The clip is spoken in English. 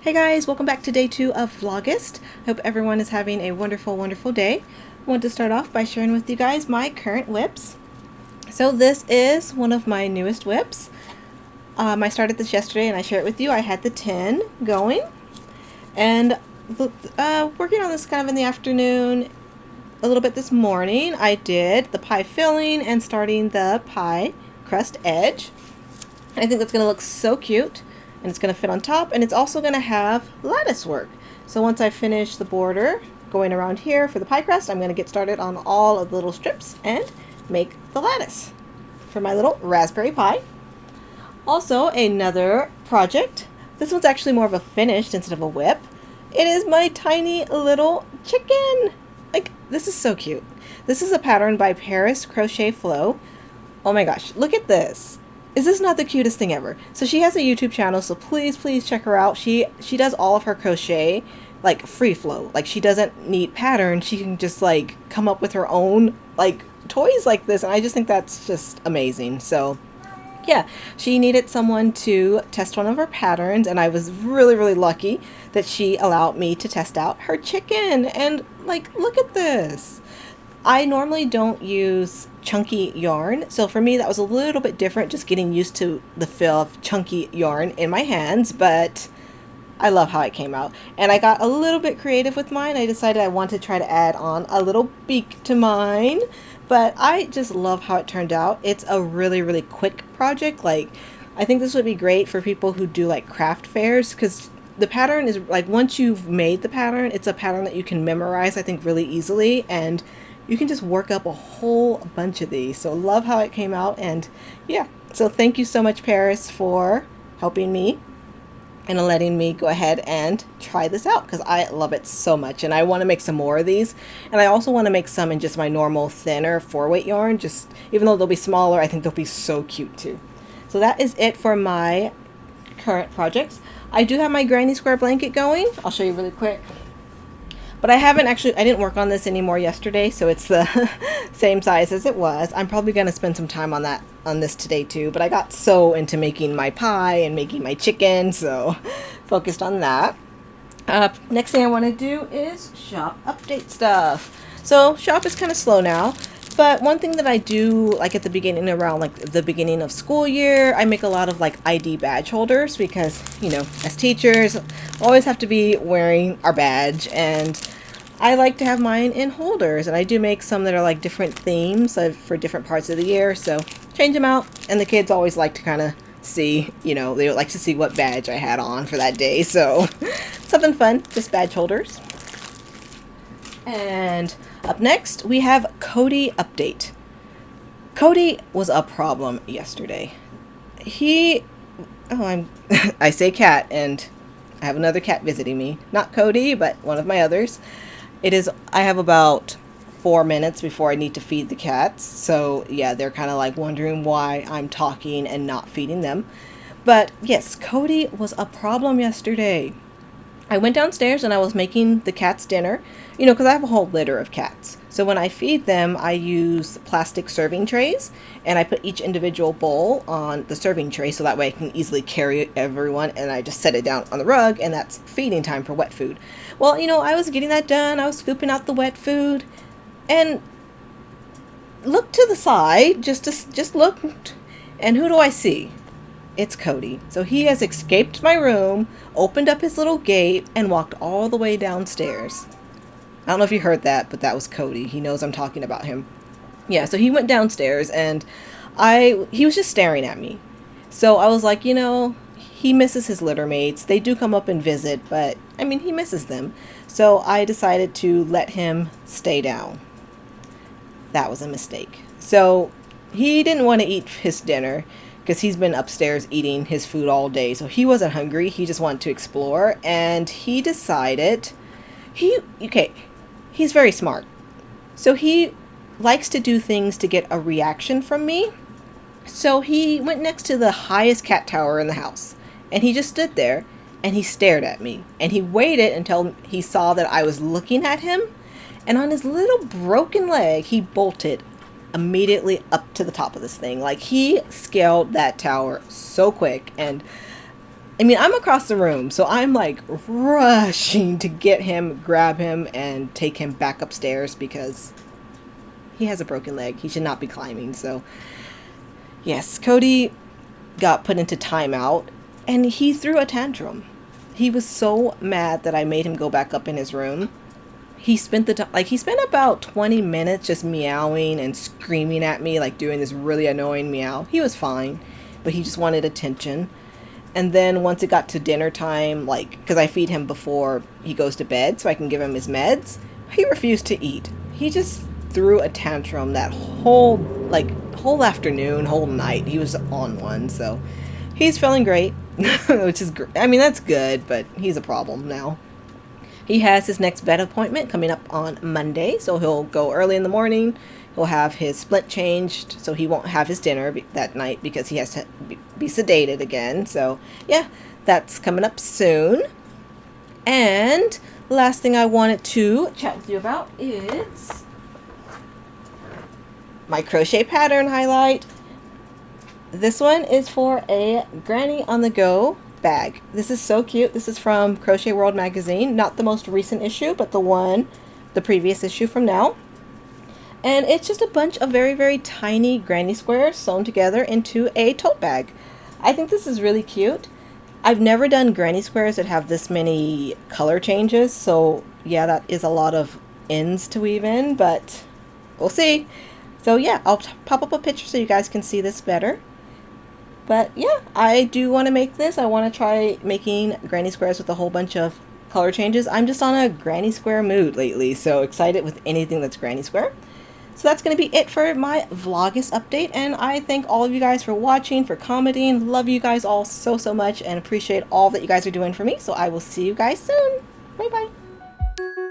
Hey guys, welcome back to day 2 of Vlogust. Hope everyone is having a wonderful, wonderful day. I want to start off by sharing with you guys my current WIPs. So this is one of my newest WIPs. I started this yesterday and I shared it with you. I had the 10 going and working on this kind of in the afternoon, a little bit this morning. I did the pie filling and starting the pie crust edge. I think that's going to look so cute. And it's going to fit on top, and it's also going to have lattice work. So once I finish the border going around here for the pie crust, I'm going to get started on all of the little strips and make the lattice for my little raspberry pie. Also, another project. This one's actually more of a finished instead of a WIP. It is my tiny little chicken. Like, this is so cute. This is a pattern by Paris Crochet Flow. Oh my gosh, look at this. Is this not the cutest thing ever? So she has a YouTube channel, so please check her out. She does all of her crochet like free flow. Like, she doesn't need patterns. She can just like come up with her own like toys like this, and I just think that's just amazing. So yeah, she needed someone to test one of her patterns, and I was really lucky that she allowed me to test out her chicken. And like, look at this. I normally don't use chunky yarn, so for me that was a little bit different, just getting used to the feel of chunky yarn in my hands, but I love how it came out. And I got a little bit creative with mine. I decided I wanted to try to add on a little beak to mine, but I just love how it turned out. It's a really quick project. Like, I think this would be great for people who do like craft fairs, because the pattern is like, once you've made the pattern, it's a pattern that you can memorize, I think, really easily, and you can just work up a whole bunch of these. So love how it came out. And yeah, so thank you so much, Paris, for helping me and letting me go ahead and try this out, because I love it so much and I want to make some more of these. And I also want to make some in just my normal thinner 4-weight yarn, just even though they'll be smaller, I think they'll be so cute too. So that is it for my current projects. I do have my granny square blanket going. I'll show you really quick. But I didn't work on this anymore yesterday, so it's the same size as it was. I'm probably going to spend some time on this today too, but I got so into making my pie and making my chicken, so focused on that. Next thing I want to do is shop update stuff. So shop is kind of slow now, but one thing that I do, like at the beginning, around like the beginning of school year, I make a lot of like ID badge holders, because, you know, as teachers, always have to be wearing our badge, and I like to have mine in holders, and I do make some that are like different themes for different parts of the year, so change them out, and the kids always like to kind of see, you know, they would like to see what badge I had on for that day, so something fun, just badge holders. And up next, we have Cody update. Cody was a problem yesterday. I say cat, and I have another cat visiting me. Not Cody, but one of my others. I have about 4 minutes before I need to feed the cats. So yeah, they're kind of like wondering why I'm talking and not feeding them. But yes, Cody was a problem yesterday. I went downstairs and I was making the cats dinner, you know, because I have a whole litter of cats. So when I feed them, I use plastic serving trays, and I put each individual bowl on the serving tray so that way I can easily carry everyone, and I just set it down on the rug, and that's feeding time for wet food. Well, you know, I was getting that done. I was scooping out the wet food and looked to the side, just looked, and who do I see? It's Cody. So he has escaped my room, opened up his little gate, and walked all the way downstairs. I don't know if you heard that, but that was Cody. He knows I'm talking about him. Yeah, so he went downstairs, and he was just staring at me. So I was like, you know, he misses his litter mates. They do come up and visit, but I mean, he misses them. So I decided to let him stay down. That was a mistake. So he didn't want to eat his dinner, because he's been upstairs eating his food all day. So he wasn't hungry. He just wanted to explore. And he decided, he's very smart. So he likes to do things to get a reaction from me. So he went next to the highest cat tower in the house. And he just stood there and he stared at me. And he waited until he saw that I was looking at him. And on his little broken leg, he bolted immediately up to the top of this thing. Like, he scaled that tower so quick, and I mean, I'm across the room, so I'm like rushing to get him, grab him, and take him back upstairs because he has a broken leg. He should not be climbing. So, yes, Cody got put into timeout and he threw a tantrum. He was so mad that I made him go back up in his room. He spent the time, like, he spent about 20 minutes just meowing and screaming at me, like doing this really annoying meow. He was fine, but he just wanted attention. And then once it got to dinner time, like, because I feed him before he goes to bed so I can give him his meds, he refused to eat. He just threw a tantrum that whole afternoon, whole night. He was on one, so he's feeling great, which is, I mean, that's good, but he's a problem now. He has his next vet appointment coming up on Monday, so he'll go early in the morning. He'll have his splint changed, so he won't have his dinner that night because he has to be sedated again. So, yeah, that's coming up soon. And the last thing I wanted to chat with you about is my crochet pattern highlight. This one is for a Granny on the Go bag. This is so cute. This is from Crochet World magazine, not the most recent issue, but the previous issue from now. And it's just a bunch of very, very tiny granny squares sewn together into a tote bag. I think this is really cute. I've never done granny squares that have this many color changes, so yeah, that is a lot of ends to weave in, but we'll see. So yeah, I'll pop up a picture so you guys can see this better. But yeah, I do want to make this. I want to try making granny squares with a whole bunch of color changes. I'm just on a granny square mood lately, so excited with anything that's granny square. So that's going to be it for my Vlogust update, and I thank all of you guys for watching, for commenting. Love you guys all so, so much and appreciate all that you guys are doing for me. So I will see you guys soon. Bye-bye.